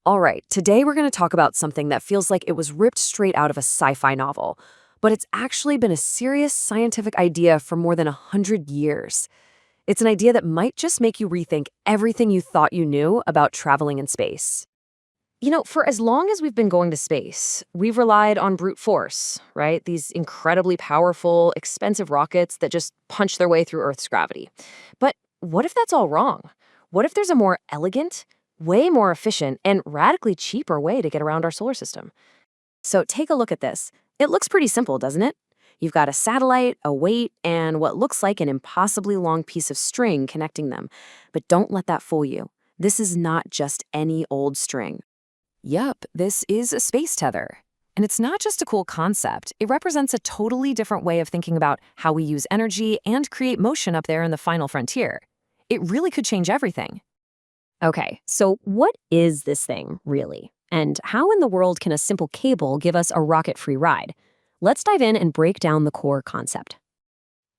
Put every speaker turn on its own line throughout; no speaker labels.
All right, today we're going to talk about something that feels like it was ripped straight out of a sci-fi novel, but it's actually been a serious scientific idea for more than 100 years. It's an idea that might just make you rethink everything you thought you knew about traveling in space. For as long as we've been going to space, we've relied on brute force, right? These incredibly powerful, expensive rockets that just punch their way through Earth's gravity. But what if that's all wrong? What if there's a more elegant, way more efficient, and radically cheaper way to get around our solar system? So take a look at this. It looks pretty simple, doesn't it? You've got a satellite, a weight, and what looks like an impossibly long piece of string connecting them. But don't let that fool you. This is not just any old string. Yup, this is a space tether. And it's not just a cool concept. It represents a totally different way of thinking about how we use energy and create motion up there in the final frontier. It really could change everything.
Okay, so what is this thing, really? And how in the world can a simple cable give us a rocket-free ride? Let's dive in and break down the core concept.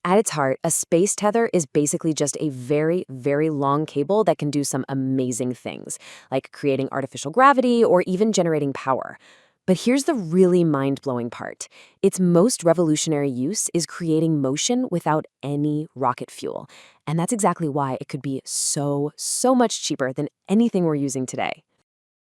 At its heart, a space tether is basically just a very, very long cable that can do some amazing things, like creating artificial gravity or even generating power. But here's the really mind-blowing part. Its most revolutionary use is creating motion without any rocket fuel. And that's exactly why it could be so much cheaper than anything we're using today.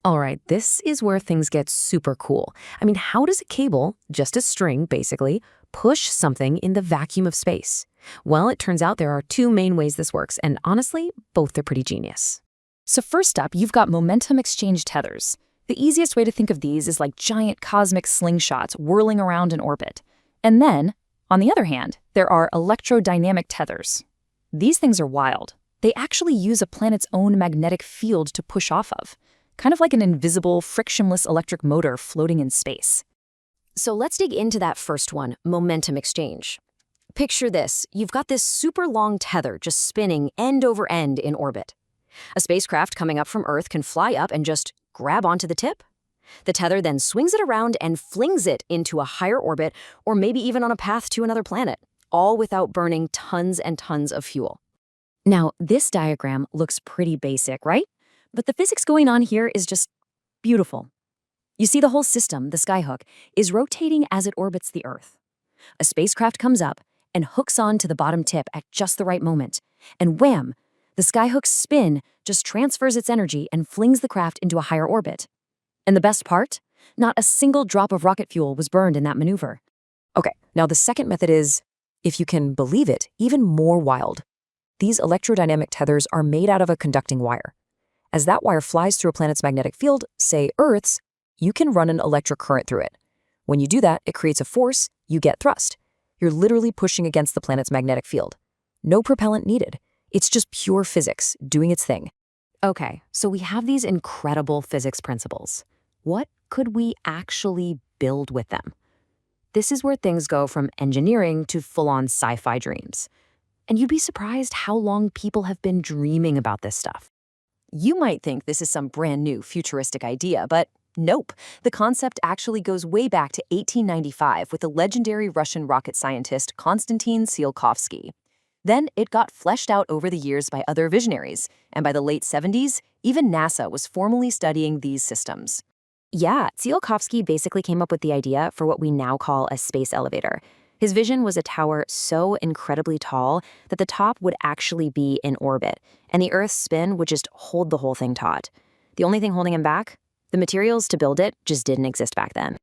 All right, this is where things get super cool. I mean, how does a cable, just a string basically, push something in the vacuum of space? Well, it turns out there are two main ways this works, and honestly, both are pretty genius.
So first up, you've got momentum exchange tethers. The easiest way to think of these is like giant cosmic slingshots whirling around in orbit. And then, on the other hand, there are electrodynamic tethers. These things are wild. They actually use a planet's own magnetic field to push off of, kind of like an invisible, frictionless electric motor floating in space.
So let's dig into that first one, momentum exchange. Picture this. You've got this super long tether just spinning end over end in orbit. A spacecraft coming up from Earth can fly up and just grab onto the tip. The tether then swings it around and flings it into a higher orbit or maybe even on a path to another planet, all without burning tons and tons of fuel. Now, this diagram looks pretty basic, right? But the physics going on here is just beautiful. You see, the whole system, the skyhook, is rotating as it orbits the Earth. A spacecraft comes up and hooks on to the bottom tip at just the right moment. And wham! The skyhook's spin just transfers its energy and flings the craft into a higher orbit. And the best part? Not a single drop of rocket fuel was burned in that maneuver.
Okay, now the second method is, if you can believe it, even more wild. These electrodynamic tethers are made out of a conducting wire. As that wire flies through a planet's magnetic field, say Earth's, you can run an electric current through it. When you do that, it creates a force, you get thrust. You're literally pushing against the planet's magnetic field. No propellant needed. It's just pure physics doing its thing.
Okay, so we have these incredible physics principles. What could we actually build with them? This is where things go from engineering to full-on sci-fi dreams. And you'd be surprised how long people have been dreaming about this stuff. You might think this is some brand new futuristic idea, but nope. The concept actually goes way back to 1895 with the legendary Russian rocket scientist Konstantin Tsiolkovsky. Then it got fleshed out over the years by other visionaries, and by the late 70s, even NASA was formally studying these systems. Yeah, Tsiolkovsky basically came up with the idea for what we now call a space elevator. His vision was a tower so incredibly tall that the top would actually be in orbit, and the Earth's spin would just hold the whole thing taut. The only thing holding him back? The materials to build it just didn't exist back then.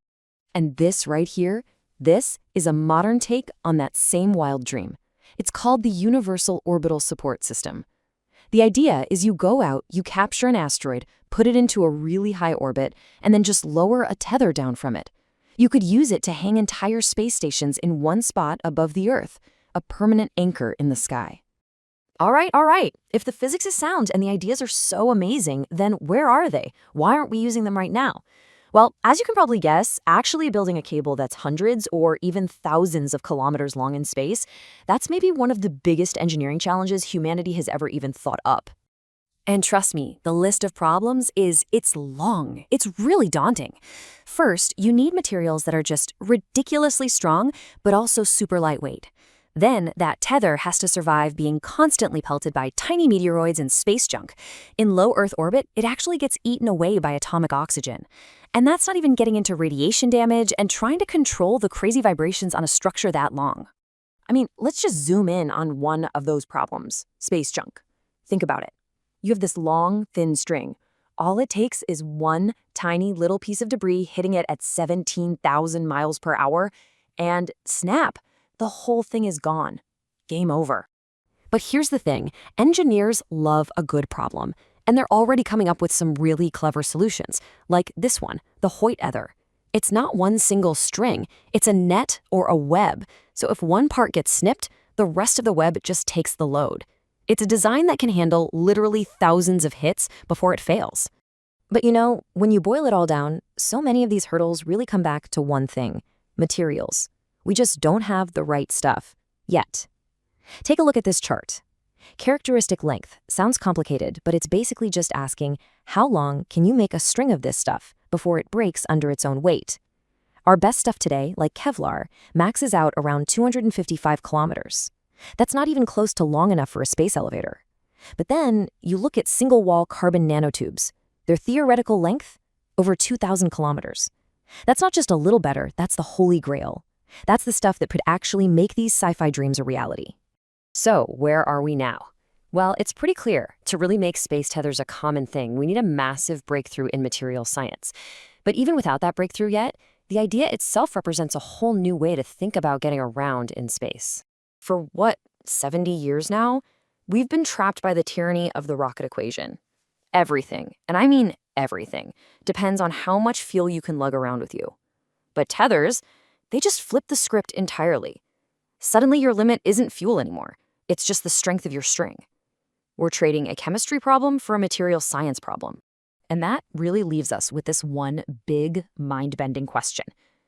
And this right here, this is a modern take on that same wild dream. It's called the Universal Orbital Support System. The idea is you go out, you capture an asteroid, put it into a really high orbit, and then just lower a tether down from it. You could use it to hang entire space stations in one spot above the Earth, a permanent anchor in the sky.
All right. If the physics is sound and the ideas are so amazing, then where are they? Why aren't we using them right now? Well, as you can probably guess, actually building a cable that's hundreds or even thousands of kilometers long in space, that's maybe one of the biggest engineering challenges humanity has ever even thought up. And trust me, the list of problems it's long. It's really daunting. First, you need materials that are just ridiculously strong, but also super lightweight. Then that tether has to survive being constantly pelted by tiny meteoroids and space junk. In low Earth orbit, it actually gets eaten away by atomic oxygen. And that's not even getting into radiation damage and trying to control the crazy vibrations on a structure that long.
I mean, let's just zoom in on one of those problems, space junk. Think about it. You have this long, thin string. All it takes is one tiny little piece of debris hitting it at 17,000 miles per hour, and snap, the whole thing is gone. Game over. But here's the thing, engineers love a good problem, and they're already coming up with some really clever solutions, like this one, the Hoyt ether. It's not one single string, it's a net or a web, so if one part gets snipped, the rest of the web just takes the load. It's a design that can handle literally thousands of hits before it fails. But you know, when you boil it all down, so many of these hurdles really come back to one thing: materials. We just don't have the right stuff, yet. Take a look at this chart. Characteristic length sounds complicated, but it's basically just asking, how long can you make a string of this stuff before it breaks under its own weight? Our best stuff today, like Kevlar, maxes out around 255 kilometers. That's not even close to long enough for a space elevator. But then you look at single-wall carbon nanotubes. Their theoretical length? Over 2,000 kilometers. That's not just a little better, that's the holy grail. That's the stuff that could actually make these sci-fi dreams a reality. So, where are we now? Well, it's pretty clear. To really make space tethers a common thing, we need a massive breakthrough in material science. But even without that breakthrough yet, the idea itself represents a whole new way to think about getting around in space. For what, 70 years now? We've been trapped by the tyranny of the rocket equation. Everything, and I mean everything, depends on how much fuel you can lug around with you. But tethers, they just flip the script entirely. Suddenly your limit isn't fuel anymore. It's just the strength of your string. We're trading a chemistry problem for a material science problem.
And that really leaves us with this one big, mind-bending question.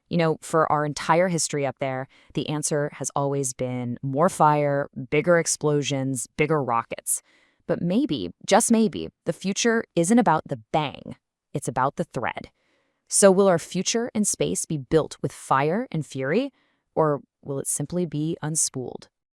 You know, for our entire history up there, the answer has always been more fire, bigger explosions, bigger rockets. But maybe, just maybe, the future isn't about the bang. It's about the thread. So will our future in space be built with fire and fury, or will it simply be unspooled?